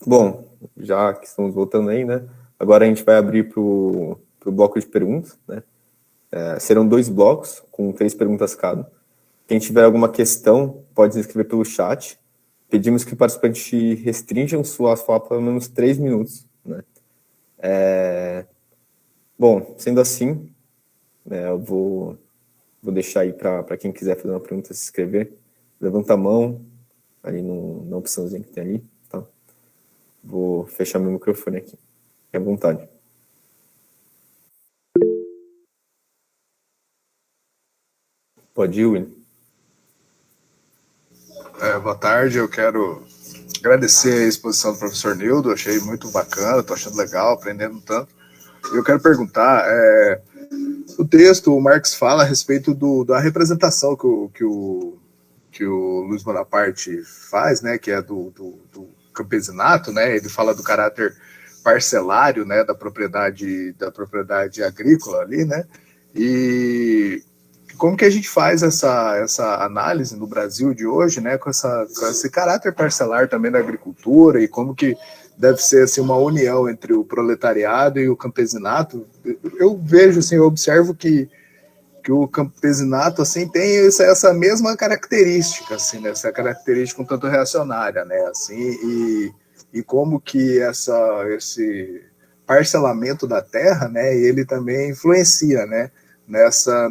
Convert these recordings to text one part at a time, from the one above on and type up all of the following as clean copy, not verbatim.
Bom, já que estamos voltando aí, né? Agora a gente vai abrir para o bloco de perguntas, né? Serão 2 blocos, com 3 perguntas cada. Quem tiver alguma questão, pode se inscrever pelo chat. Pedimos que o participante restringam sua fala pelo menos 3 minutos, né? Bom, sendo assim, eu vou deixar aí para quem quiser fazer uma pergunta se inscrever. Levanta a mão, ali na opçãozinha que tem ali, tá? Vou fechar meu microfone aqui. Fique à vontade. Pode ir, Will. Boa tarde, eu quero agradecer a exposição do professor Nildo, achei muito bacana, estou achando legal, aprendendo tanto. Eu quero perguntar, o texto, o Marx fala a respeito da representação que o Luiz Bonaparte faz, né, que é do campesinato, né, ele fala do caráter parcelário, né, da propriedade agrícola ali, né, e como que a gente faz essa análise no Brasil de hoje, né, com esse caráter parcelar também da agricultura e como que deve ser assim, uma união entre o proletariado e o campesinato. Eu vejo, assim, eu observo que o campesinato assim tem essa mesma característica, assim, né, essa característica um tanto reacionária, né, assim, e como que esse parcelamento da terra, né, ele também influencia, né,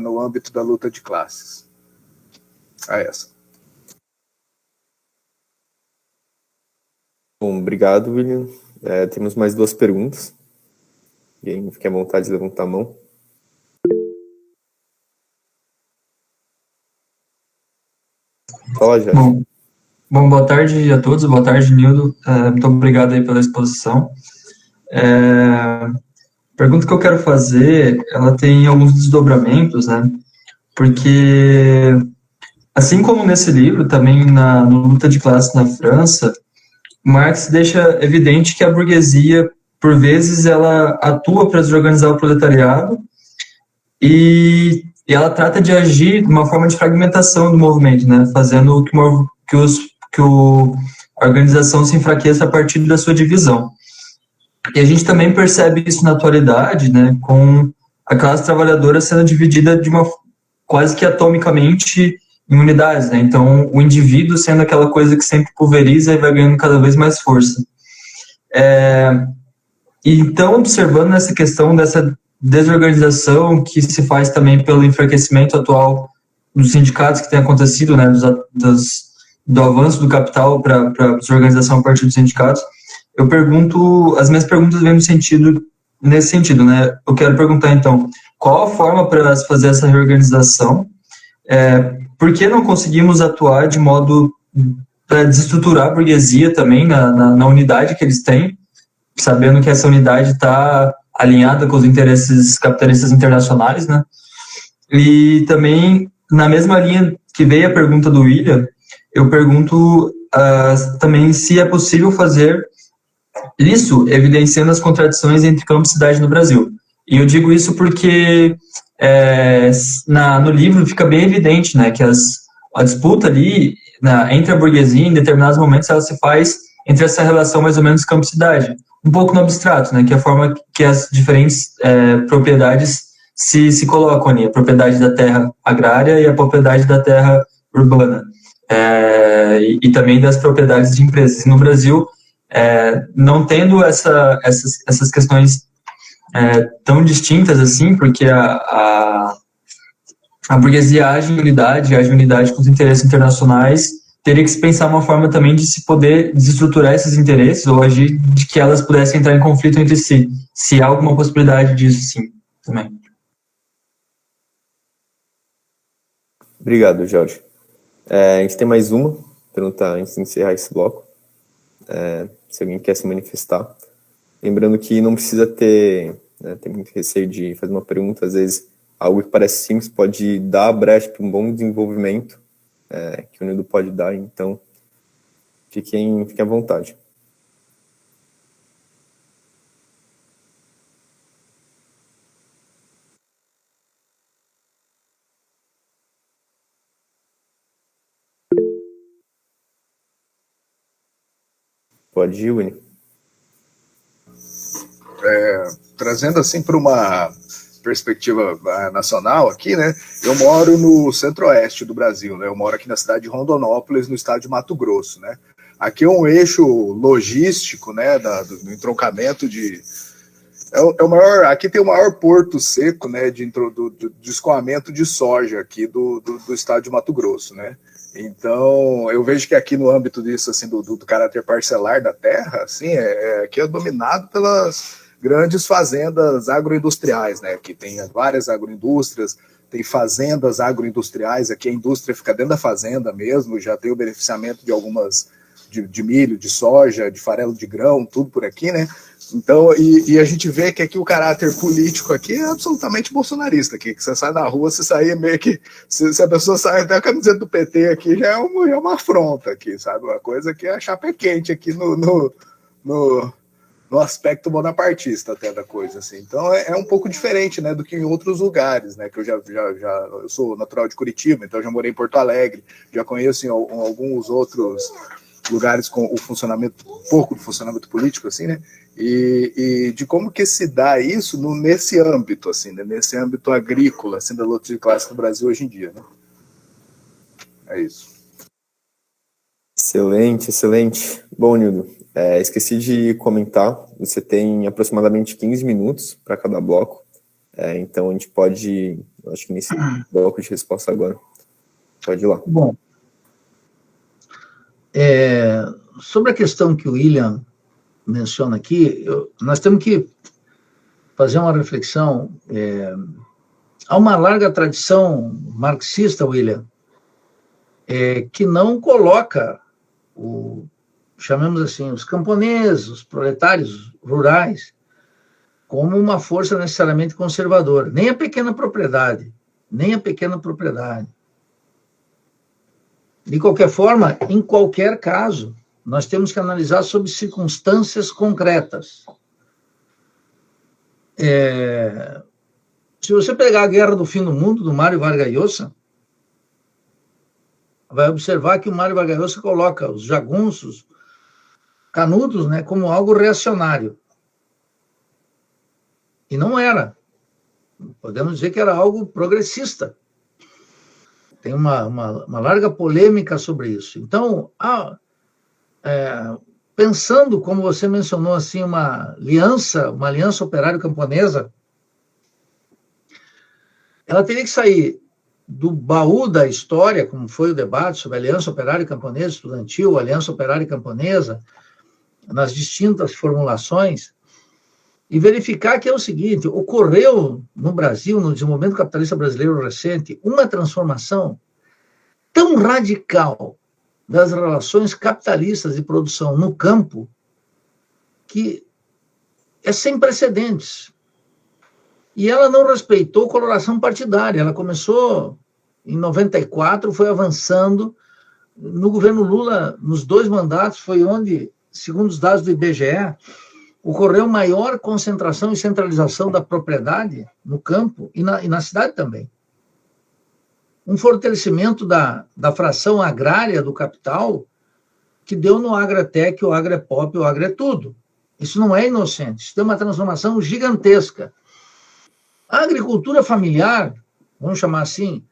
no âmbito da luta de classes. Essa. Bom, obrigado, William. Temos mais 2 perguntas. Quem fique à vontade de levantar a mão. Fala, Jorge. Boa tarde a todos, boa tarde, Nildo. Muito obrigado aí pela exposição. A pergunta que eu quero fazer, ela tem alguns desdobramentos, né? Porque, assim como nesse livro, também no Luta de Classe na França, Marx deixa evidente que a burguesia, por vezes, ela atua para desorganizar o proletariado e ela trata de agir de uma forma de fragmentação do movimento, né? Fazendo que a organização se enfraqueça a partir da sua divisão. E a gente também percebe isso na atualidade, né, com a classe trabalhadora sendo dividida de uma quase que atomicamente em unidades, né? Então, o indivíduo sendo aquela coisa que sempre pulveriza e vai ganhando cada vez mais força. Então, observando essa questão dessa desorganização que se faz também pelo enfraquecimento atual dos sindicatos que tem acontecido, né, do avanço do capital para a desorganização a partir dos sindicatos, as minhas perguntas vêm nesse sentido, né? Eu quero perguntar, então, qual a forma para se fazer essa reorganização? Por que não conseguimos atuar de modo para desestruturar a burguesia também na unidade que eles têm, sabendo que essa unidade está alinhada com os interesses capitalistas internacionais, né? E também, na mesma linha que veio a pergunta do William, eu pergunto também se é possível fazer isso evidenciando as contradições entre campo e cidade no Brasil. E eu digo isso porque no livro fica bem evidente, né, que a disputa ali entre a burguesia, em determinados momentos, ela se faz entre essa relação mais ou menos campo-cidade. Um pouco no abstrato, né, que é a forma que as diferentes propriedades se colocam ali, a propriedade da terra agrária e a propriedade da terra urbana. E também das propriedades de empresas. E no Brasil, não tendo essas questões tão distintas assim, porque a burguesia age em unidade com os interesses internacionais, teria que se pensar uma forma também de se poder desestruturar esses interesses ou agir de que elas pudessem entrar em conflito entre si, se há alguma possibilidade disso, sim, também. Obrigado, Jorge. A gente tem mais uma pergunta antes de encerrar esse bloco. Se alguém quer se manifestar. Lembrando que não precisa ter muito receio de fazer uma pergunta. Às vezes, algo que parece simples pode dar brecha para um bom desenvolvimento que o Nildo pode dar. Então, fiquem à vontade. Pode ir, Winnie. trazendo assim para uma perspectiva nacional aqui, né? Eu moro no centro-oeste do Brasil, né? Eu moro aqui na cidade de Rondonópolis, no estado de Mato Grosso, né? Aqui é um eixo logístico, né? Do entroncamento de... o maior, aqui tem o maior porto seco, né? De escoamento de soja aqui do estado de Mato Grosso, né? Então, eu vejo que aqui no âmbito disso, assim, do caráter parcelar da terra, assim, aqui é dominado pelas grandes fazendas agroindustriais, né? Que tem várias agroindústrias, tem fazendas agroindustriais, aqui a indústria fica dentro da fazenda mesmo, já tem o beneficiamento de algumas, de milho, de soja, de farelo de grão, tudo por aqui, né? Então, e a gente vê que aqui o caráter político aqui é absolutamente bolsonarista, aqui, que você sai na rua, você sai meio que, se a pessoa sai até a camiseta do PT aqui, já é uma afronta aqui, sabe? Uma coisa que a chapa é quente aqui no aspecto bonapartista até da coisa, assim. Então é um pouco diferente, né, do que em outros lugares, né, que eu sou natural de Curitiba, então já morei em Porto Alegre, já conheço em alguns outros lugares com o funcionamento, pouco do funcionamento político, assim, né, e de como que se dá isso nesse âmbito, assim, né, nesse âmbito agrícola, assim, da luta de classe no Brasil hoje em dia, né. É isso. Excelente, excelente. Bom, Nildo, esqueci de comentar, você tem aproximadamente 15 minutos para cada bloco, então a gente pode, acho que nesse bloco de resposta agora, pode ir lá. Bom, sobre a questão que o William menciona aqui, nós temos que fazer uma reflexão. Há uma larga tradição marxista, William, que não coloca chamemos assim, os camponeses, os proletários rurais, como uma força necessariamente conservadora. Nem a pequena propriedade. De qualquer forma, em qualquer caso, nós temos que analisar sob circunstâncias concretas. Se você pegar a Guerra do Fim do Mundo, do Mário Vargas Llosa, vai observar que o Mário Vargas Llosa coloca os jagunços canudos, né, como algo reacionário. E não era. Podemos dizer que era algo progressista. Tem uma larga polêmica sobre isso. Então, pensando, como você mencionou, assim, uma aliança operário-camponesa, ela teria que sair do baú da história, como foi o debate sobre a Aliança Operária e Camponesa Estudantil, Aliança Operária e Camponesa, nas distintas formulações, e verificar que é o seguinte: ocorreu no Brasil, no desenvolvimento capitalista brasileiro recente, uma transformação tão radical das relações capitalistas de produção no campo, que é sem precedentes. E ela não respeitou coloração partidária. Ela começou em 94, foi avançando. No governo Lula, nos 2 mandatos, foi onde, segundo os dados do IBGE, ocorreu maior concentração e centralização da propriedade no campo e na cidade também. Um fortalecimento da fração agrária do capital que deu no Agratec, o Agrepop, o Agretudo. Isso não é inocente, isso tem uma transformação gigantesca. A agricultura familiar, vamos chamar assim,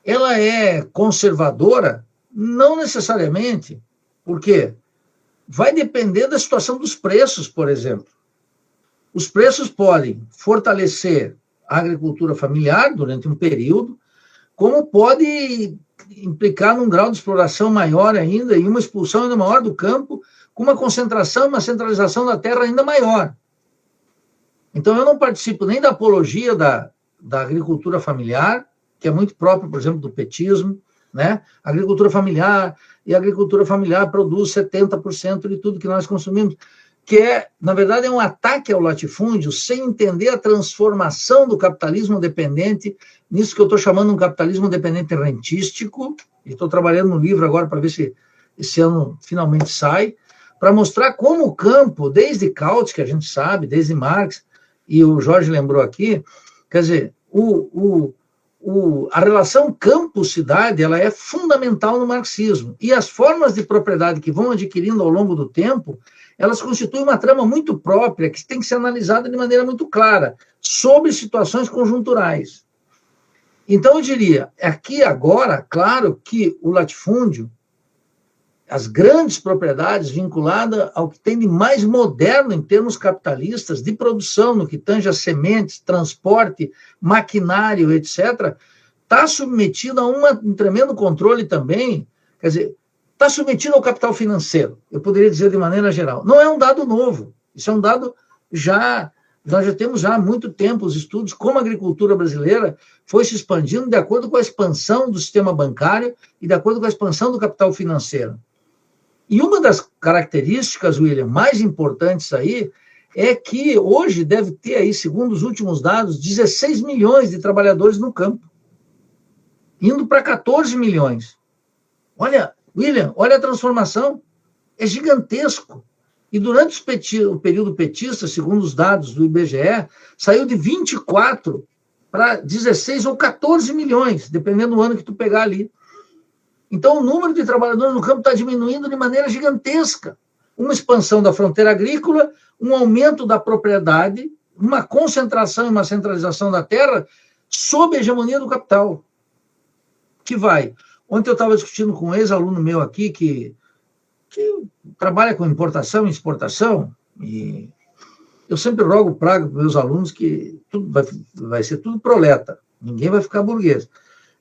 ela é conservadora? Não necessariamente. Por quê? Vai depender da situação dos preços, por exemplo. Os preços podem fortalecer a agricultura familiar durante um período, como pode implicar num grau de exploração maior ainda e uma expulsão ainda maior do campo, com uma concentração, uma centralização da terra ainda maior. Então, eu não participo nem da apologia da agricultura familiar, que é muito próprio, por exemplo, do petismo, né? A agricultura familiar produz 70% de tudo que nós consumimos, que na verdade, é um ataque ao latifúndio, sem entender a transformação do capitalismo dependente, nisso que eu estou chamando um capitalismo dependente rentístico, e estou trabalhando no livro agora para ver se esse ano finalmente sai, para mostrar como o campo, desde Kautsky, que a gente sabe, desde Marx, e o Jorge lembrou aqui, quer dizer, o a relação campo-cidade ela é fundamental no marxismo. E as formas de propriedade que vão adquirindo ao longo do tempo, elas constituem uma trama muito própria, que tem que ser analisada de maneira muito clara, sobre situações conjunturais. Então, eu diria, aqui agora, claro que o latifúndio, as grandes propriedades vinculadas ao que tem de mais moderno em termos capitalistas, de produção, no que tange a sementes, transporte, maquinário, etc., está submetido a um tremendo controle também, quer dizer, está submetido ao capital financeiro, eu poderia dizer de maneira geral. Não é um dado novo, isso é um dado nós já temos há muito tempo os estudos como a agricultura brasileira foi se expandindo de acordo com a expansão do sistema bancário e de acordo com a expansão do capital financeiro. E uma das características, William, mais importantes aí, é que hoje deve ter aí, segundo os últimos dados, 16 milhões de trabalhadores no campo, indo para 14 milhões. Olha, William, olha a transformação, é gigantesco. E durante o período petista, segundo os dados do IBGE, saiu de 24 para 16 ou 14 milhões, dependendo do ano que tu pegar ali. Então, o número de trabalhadores no campo está diminuindo de maneira gigantesca. Uma expansão da fronteira agrícola, um aumento da propriedade, uma concentração e uma centralização da terra sob a hegemonia do capital. Que vai. Ontem eu estava discutindo com um ex-aluno meu aqui que trabalha com importação e exportação, e eu sempre rogo praga para meus alunos que tudo vai ser tudo proleta, ninguém vai ficar burguês.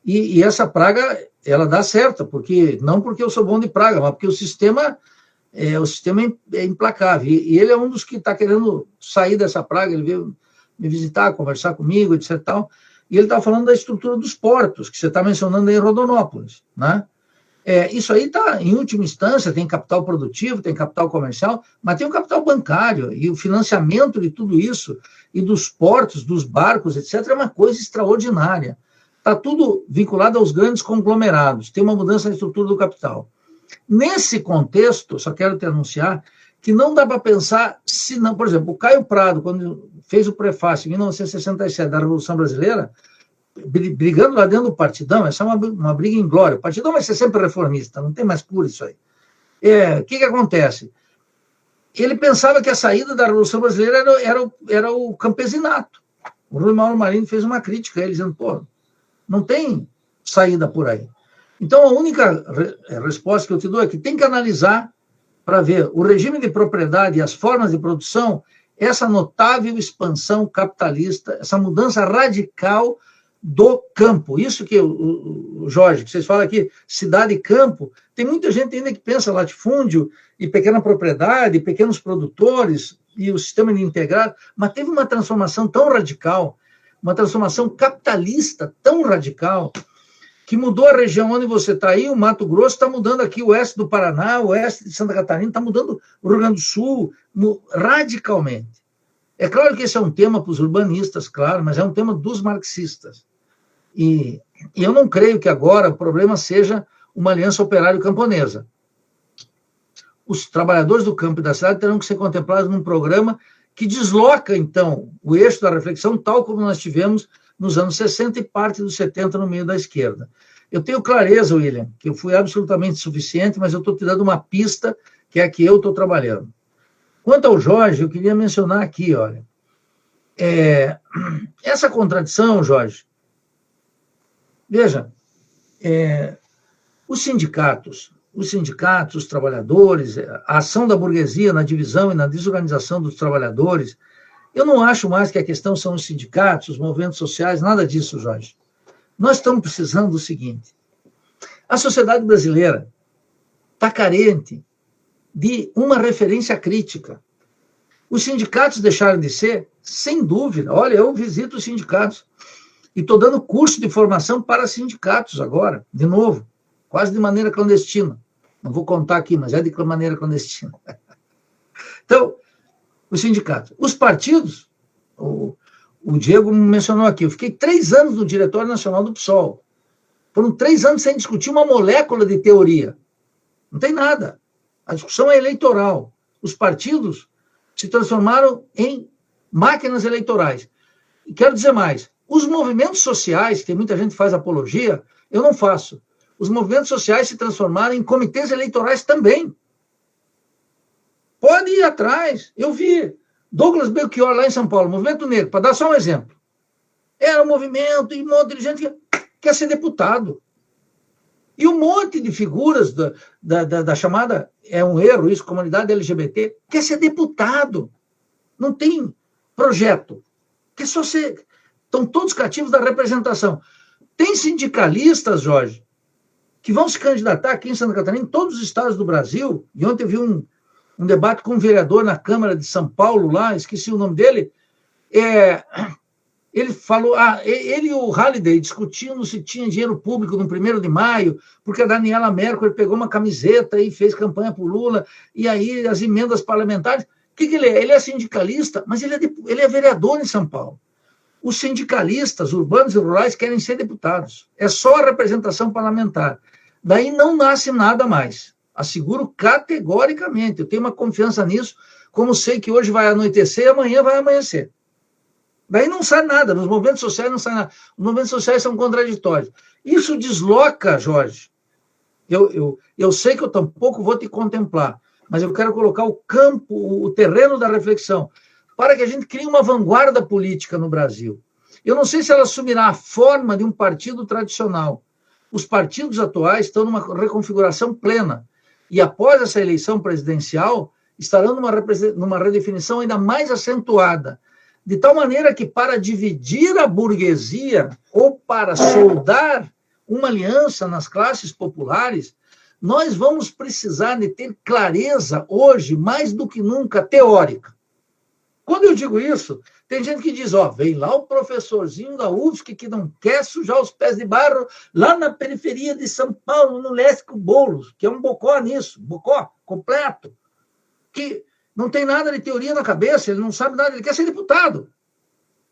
E essa praga, ela dá certo, não porque eu sou bom de praga, mas porque o sistema é implacável. E ele é um dos que está querendo sair dessa praga, ele veio me visitar, conversar comigo, etc. Tal, e ele estava falando da estrutura dos portos, que você está mencionando aí em Rondonópolis, né? Isso aí está, em última instância, tem capital produtivo, tem capital comercial, mas tem o capital bancário, e o financiamento de tudo isso, e dos portos, dos barcos, etc., é uma coisa extraordinária. Está tudo vinculado aos grandes conglomerados, tem uma mudança na estrutura do capital. Nesse contexto, só quero te anunciar que não dá para pensar, se não, por exemplo, o Caio Prado, quando fez o prefácio em 1967 da Revolução Brasileira, brigando lá dentro do Partidão, essa é uma briga inglória. O Partidão vai ser sempre reformista, não tem mais cura isso aí. O que acontece? Ele pensava que a saída da Revolução Brasileira era o campesinato. O Rui Mauro Marinho fez uma crítica a ele, dizendo, não tem saída por aí. Então, a única resposta que eu te dou é que tem que analisar para ver o regime de propriedade e as formas de produção, essa notável expansão capitalista, essa mudança radical do campo. Isso que o Jorge, que vocês falam aqui, cidade e campo, tem muita gente ainda que pensa latifúndio e pequena propriedade, pequenos produtores e o sistema integrado, mas teve uma transformação tão radical, uma transformação capitalista tão radical, que mudou a região onde você está aí, o Mato Grosso está mudando aqui, o oeste do Paraná, o oeste de Santa Catarina, está mudando o Rio Grande do Sul, radicalmente. É claro que esse é um tema para os urbanistas, claro, mas é um tema dos marxistas. E eu não creio que agora o problema seja uma aliança operário-camponesa. Os trabalhadores do campo e da cidade terão que ser contemplados num programa que desloca, então, o eixo da reflexão, tal como nós tivemos nos anos 60 e parte dos 70 no meio da esquerda. Eu tenho clareza, William, que eu fui absolutamente suficiente, mas eu estou te dando uma pista que é a que eu estou trabalhando. Quanto ao Jorge, eu queria mencionar aqui, olha, essa contradição, Jorge, veja, os sindicatos, os trabalhadores, a ação da burguesia na divisão e na desorganização dos trabalhadores, eu não acho mais que a questão são os sindicatos, os movimentos sociais, nada disso, Jorge. Nós estamos precisando do seguinte, a sociedade brasileira está carente de uma referência crítica. Os sindicatos deixaram de ser, sem dúvida. Olha, eu visito os sindicatos e estou dando curso de formação para sindicatos agora, de novo, quase de maneira clandestina. Não vou contar aqui, mas é de maneira clandestina. Então, os sindicatos. Os partidos, o Diego mencionou aqui, eu fiquei 3 anos no Diretório Nacional do PSOL. Foram 3 anos sem discutir uma molécula de teoria. Não tem nada. A discussão é eleitoral. Os partidos se transformaram em máquinas eleitorais. E quero dizer mais, Os movimentos sociais, que muita gente faz apologia, eu não faço. Os movimentos sociais se transformaram em comitês eleitorais também. Pode ir atrás. Eu vi Douglas Belchior lá em São Paulo, Movimento Negro, para dar só um exemplo. Era um movimento e um monte de gente que quer ser deputado. E um monte de figuras da chamada, é um erro isso, comunidade LGBT, quer ser deputado. Não tem projeto. Quer só ser... Estão todos cativos da representação. Tem sindicalistas, Jorge, que vão se candidatar aqui em Santa Catarina, em todos os estados do Brasil. E ontem eu vi um debate com um vereador na Câmara de São Paulo, lá, esqueci o nome dele. Ele falou, ele e o Halliday discutindo se tinha dinheiro público no 1º de maio, porque a Daniela Mercury pegou uma camiseta e fez campanha por Lula, e aí as emendas parlamentares. O que ele é? Ele é sindicalista, mas ele é vereador em São Paulo. Os sindicalistas urbanos e rurais querem ser deputados. É só a representação parlamentar. Daí não nasce nada mais. Asseguro categoricamente. Eu tenho uma confiança nisso, como sei que hoje vai anoitecer e amanhã vai amanhecer. Daí não sai nada. Nos movimentos sociais não sai nada. Os movimentos sociais são contraditórios. Isso desloca, Jorge. Eu sei que eu tampouco vou te contemplar, mas eu quero colocar o campo, o terreno da reflexão, para que a gente crie uma vanguarda política no Brasil. Eu não sei se ela assumirá a forma de um partido tradicional. Os partidos atuais estão numa reconfiguração plena. E após essa eleição presidencial, estarão numa redefinição ainda mais acentuada. De tal maneira que, para dividir a burguesia ou para soldar uma aliança nas classes populares, nós vamos precisar de ter clareza hoje, mais do que nunca, teórica. Quando eu digo isso, tem gente que diz, vem lá o professorzinho da UFSC que não quer sujar os pés de barro lá na periferia de São Paulo, no Lésco Boulos, que é um bocó nisso, bocó completo, que não tem nada de teoria na cabeça, ele não sabe nada, ele quer ser deputado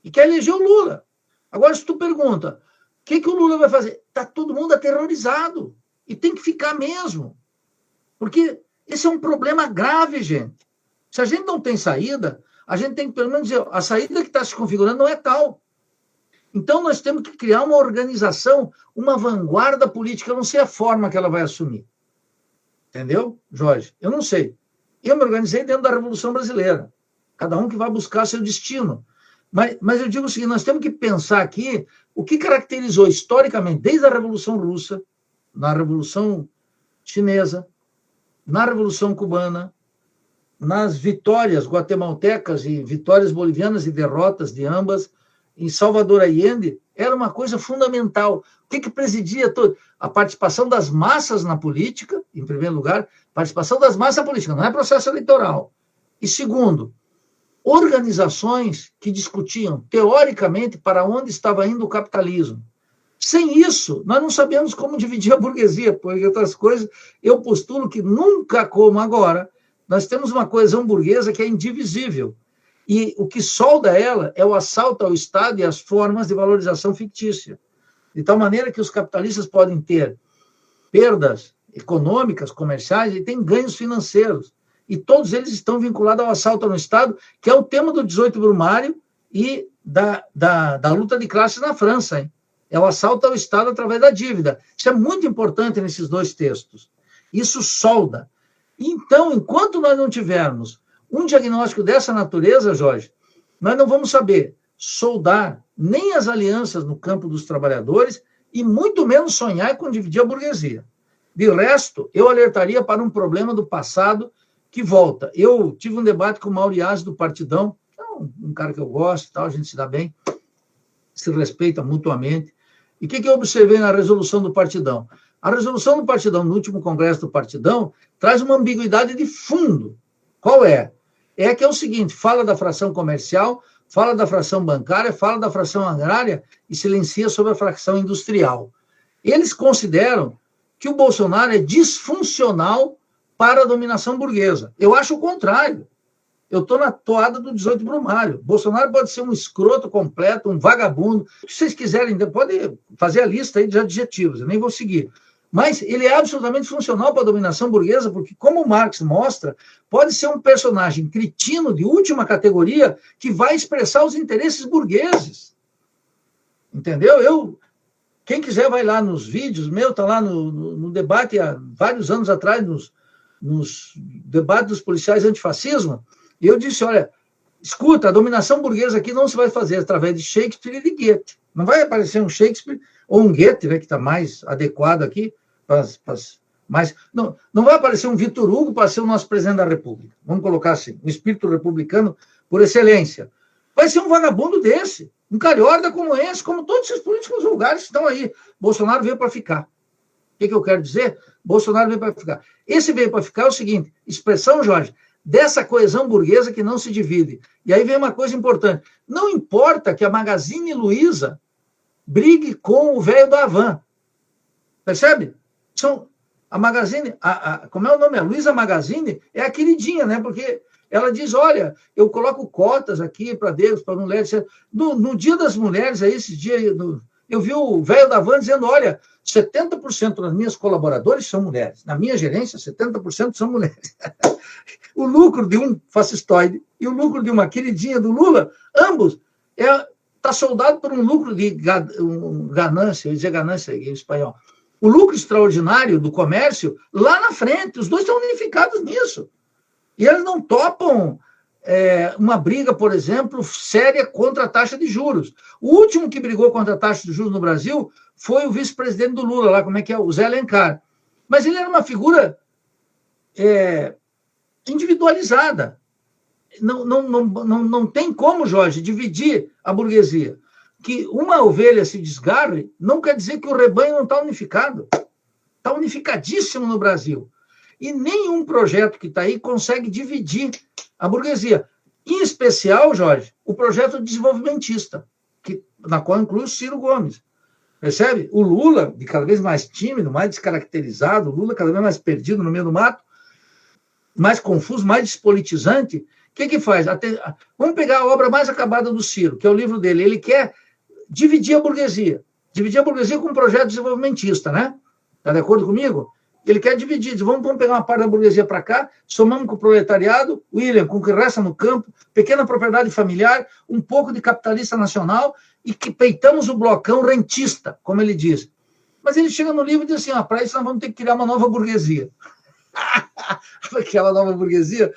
e quer eleger o Lula. Agora, se tu pergunta, o que o Lula vai fazer? Está todo mundo aterrorizado e tem que ficar mesmo, porque esse é um problema grave, gente. Se a gente não tem saída, a gente tem que, pelo menos, dizer, a saída que está se configurando não é tal. Então, nós temos que criar uma organização, uma vanguarda política. Eu não sei a forma que ela vai assumir. Entendeu, Jorge? Eu não sei. Eu me organizei dentro da Revolução Brasileira. Cada um que vai buscar seu destino. Mas eu digo o seguinte, nós temos que pensar aqui o que caracterizou historicamente, desde a Revolução Russa, na Revolução Chinesa, na Revolução Cubana, nas vitórias guatemaltecas e vitórias bolivianas e derrotas de ambas, em Salvador Allende, era uma coisa fundamental. O que presidia todo? A participação das massas na política, em primeiro lugar, participação das massas na política, não é processo eleitoral. E segundo, organizações que discutiam, teoricamente, para onde estava indo o capitalismo. Sem isso, nós não sabemos como dividir a burguesia, porque outras coisas, eu postulo que nunca como agora, nós temos uma coesão burguesa que é indivisível. E o que solda ela é o assalto ao Estado e as formas de valorização fictícia. De tal maneira que os capitalistas podem ter perdas econômicas, comerciais, e têm ganhos financeiros. E todos eles estão vinculados ao assalto ao Estado, que é o tema do 18 Brumário e da luta de classes na França. Hein? É o assalto ao Estado através da dívida. Isso é muito importante nesses dois textos. Isso solda. Então, enquanto nós não tivermos um diagnóstico dessa natureza, Jorge, nós não vamos saber soldar nem as alianças no campo dos trabalhadores e muito menos sonhar com dividir a burguesia. De resto, eu alertaria para um problema do passado que volta. Eu tive um debate com o Mauriás do Partidão, que é um cara que eu gosto, tal, a gente se dá bem, se respeita mutuamente. E o que eu observei na resolução do Partidão? A resolução do Partidão, no último congresso do Partidão, traz uma ambiguidade de fundo. Qual é? É que é o seguinte, fala da fração comercial, fala da fração bancária, fala da fração agrária e silencia sobre a fração industrial. Eles consideram que o Bolsonaro é disfuncional para a dominação burguesa. Eu acho o contrário. Eu estou na toada do 18 Brumário. Bolsonaro pode ser um escroto completo, um vagabundo. Se vocês quiserem, pode fazer a lista aí de adjetivos, eu nem vou seguir. Mas ele é absolutamente funcional para a dominação burguesa, porque, como o Marx mostra, pode ser um personagem cretino de última categoria que vai expressar os interesses burgueses. Entendeu? Quem quiser vai lá nos vídeos, está lá no debate há vários anos atrás, nos debates dos policiais antifascismo, e eu disse, olha, escuta, a dominação burguesa aqui não se vai fazer através de Shakespeare e de Goethe. Não vai aparecer um Shakespeare ou um Goethe, né, que está mais adequado aqui, mas não vai aparecer um Vitor Hugo para ser o nosso presidente da República. Vamos colocar assim, um espírito republicano por excelência. Vai ser um vagabundo desse, um calhorda como esse, como todos esses políticos vulgares que estão aí. Bolsonaro veio para ficar. O que eu quero dizer? Bolsonaro veio para ficar. Esse veio para ficar é o seguinte, expressão, Jorge, dessa coesão burguesa que não se divide. E aí vem uma coisa importante. Não importa que a Magazine Luiza brigue com o velho da Havan. Percebe? A Magazine, como é o nome? A Luiza Magazine é a queridinha, né? Porque ela diz, olha, eu coloco cotas aqui para Deus, para mulheres. No Dia das Mulheres, aí, esse dia, eu vi o velho da Havan dizendo, olha, 70% das minhas colaboradores são mulheres. Na minha gerência, 70% são mulheres. O lucro de um fascistoide e o lucro de uma queridinha do Lula, ambos, está soldado por um lucro de ganância, eu ia dizer ganância em espanhol. O lucro extraordinário do comércio, lá na frente, os dois estão unificados nisso. E eles não topam uma briga, por exemplo, séria contra a taxa de juros. O último que brigou contra a taxa de juros no Brasil foi o vice-presidente do Lula, lá, como é que é? O Zé Alencar. Mas ele era uma figura individualizada. Não tem como, Jorge, dividir a burguesia. Que uma ovelha se desgarre não quer dizer que o rebanho não está unificado. Está unificadíssimo no Brasil. E nenhum projeto que está aí consegue dividir a burguesia. Em especial, Jorge, o projeto desenvolvimentista, na qual inclui o Ciro Gomes. Percebe? O Lula, de cada vez mais tímido, mais descaracterizado, o Lula cada vez mais perdido no meio do mato, mais confuso, mais despolitizante. O que faz? Vamos pegar a obra mais acabada do Ciro, que é o livro dele. Ele quer dividir a burguesia com um projeto desenvolvimentista, né? Está de acordo comigo? Ele quer dividir, vamos pegar uma parte da burguesia para cá, somamos com o proletariado, William, com o que resta no campo, pequena propriedade familiar, um pouco de capitalista nacional, e que peitamos o blocão rentista, como ele diz. Mas ele chega no livro e diz assim, para isso nós vamos ter que criar uma nova burguesia. Aquela nova burguesia,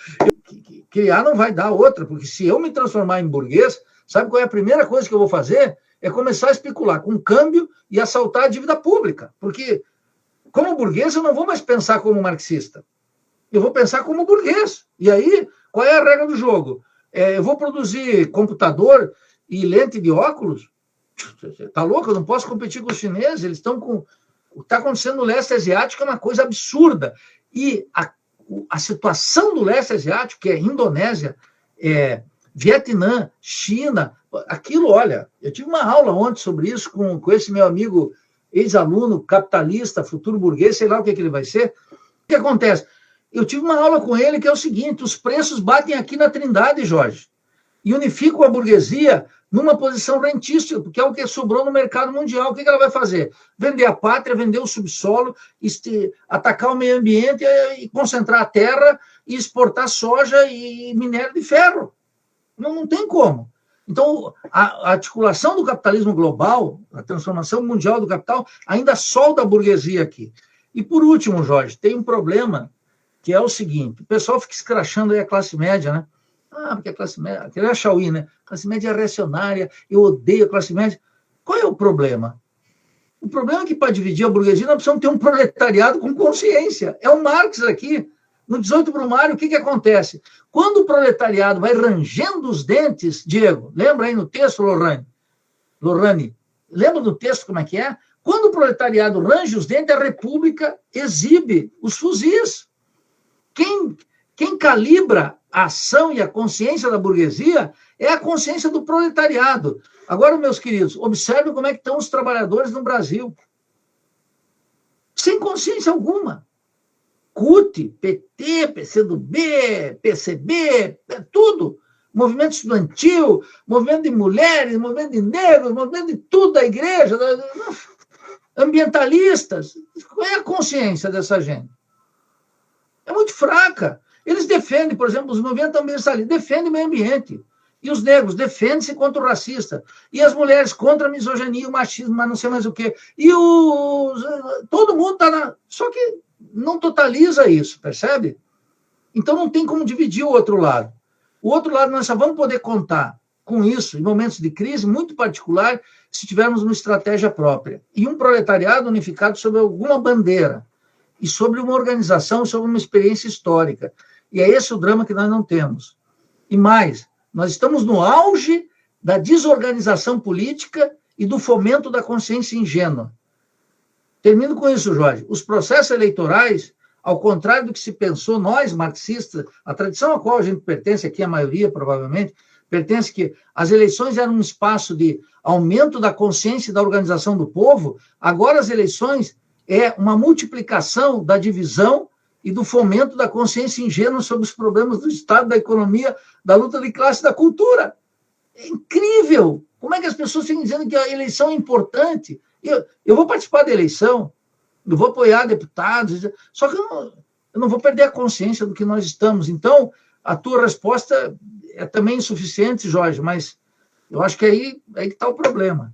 criar não vai dar outra, porque se eu me transformar em burguês, sabe qual é a primeira coisa que eu vou fazer? É começar a especular com câmbio e assaltar a dívida pública, porque como burguês eu não vou mais pensar como marxista, eu vou pensar como burguês. E aí, qual é a regra do jogo? Eu vou produzir computador e lente de óculos? Tá louco? Eu não posso competir com os chineses, eles estão com... O que está acontecendo no leste asiático é uma coisa absurda. E a situação do leste asiático, que é Indonésia, Vietnã, China, aquilo, olha, eu tive uma aula ontem sobre isso com esse meu amigo ex-aluno, capitalista, futuro burguês, sei lá o que ele vai ser. O que acontece? Eu tive uma aula com ele que é o seguinte, os preços batem aqui na Trindade, Jorge, e unificam a burguesia numa posição rentística, porque é o que sobrou no mercado mundial. O que ela vai fazer? Vender a pátria, vender o subsolo, atacar o meio ambiente e concentrar a terra e exportar soja e minério de ferro. Não tem como. Então, a articulação do capitalismo global, a transformação mundial do capital, ainda solda a burguesia aqui. E, por último, Jorge, tem um problema, que é o seguinte, o pessoal fica escrachando aí a classe média, né? Porque a classe média, que é a Chauí, né? A classe média é reacionária, eu odeio a classe média. Qual é o problema? O problema é que, para dividir a burguesia, nós precisamos ter um proletariado com consciência. É o Marx aqui. No 18 Brumário, o que acontece? Quando o proletariado vai rangendo os dentes, Diego, lembra aí no texto, Lorane? Lembra do texto como é que é? Quando o proletariado range os dentes, a República exibe os fuzis. Quem calibra a ação e a consciência da burguesia é a consciência do proletariado. Agora, meus queridos, observem como é que estão os trabalhadores no Brasil. Sem consciência alguma. CUT, PT, PCdoB, PCB, tudo. Movimento estudantil, movimento de mulheres, movimento de negros, movimento de tudo da igreja, ambientalistas. Qual é a consciência dessa gente? É muito fraca. Eles defendem, por exemplo, os movimentos ambientalistas, defendem o meio ambiente. E os negros defendem-se contra o racista. E as mulheres contra a misoginia, o machismo, mas não sei mais o quê. E todo mundo está na... Só que não totaliza isso, percebe? Então não tem como dividir o outro lado. O outro lado nós só vamos poder contar com isso em momentos de crise muito particular se tivermos uma estratégia própria. E um proletariado unificado sobre alguma bandeira. E sobre uma organização, sobre uma experiência histórica. E é esse o drama que nós não temos. E mais, nós estamos no auge da desorganização política e do fomento da consciência ingênua. Termino com isso, Jorge. Os processos eleitorais, ao contrário do que se pensou, nós, marxistas, a tradição a qual a gente pertence, aqui a maioria, provavelmente, pertence que as eleições eram um espaço de aumento da consciência e da organização do povo, agora as eleições é uma multiplicação da divisão e do fomento da consciência ingênua sobre os problemas do Estado, da economia, da luta de classe, da cultura. É incrível! Como é que as pessoas ficam dizendo que a eleição é importante? Eu vou participar da eleição, eu vou apoiar deputados, só que eu não vou perder a consciência do que nós estamos. Então, a tua resposta é também insuficiente, Jorge, mas eu acho que aí que está o problema.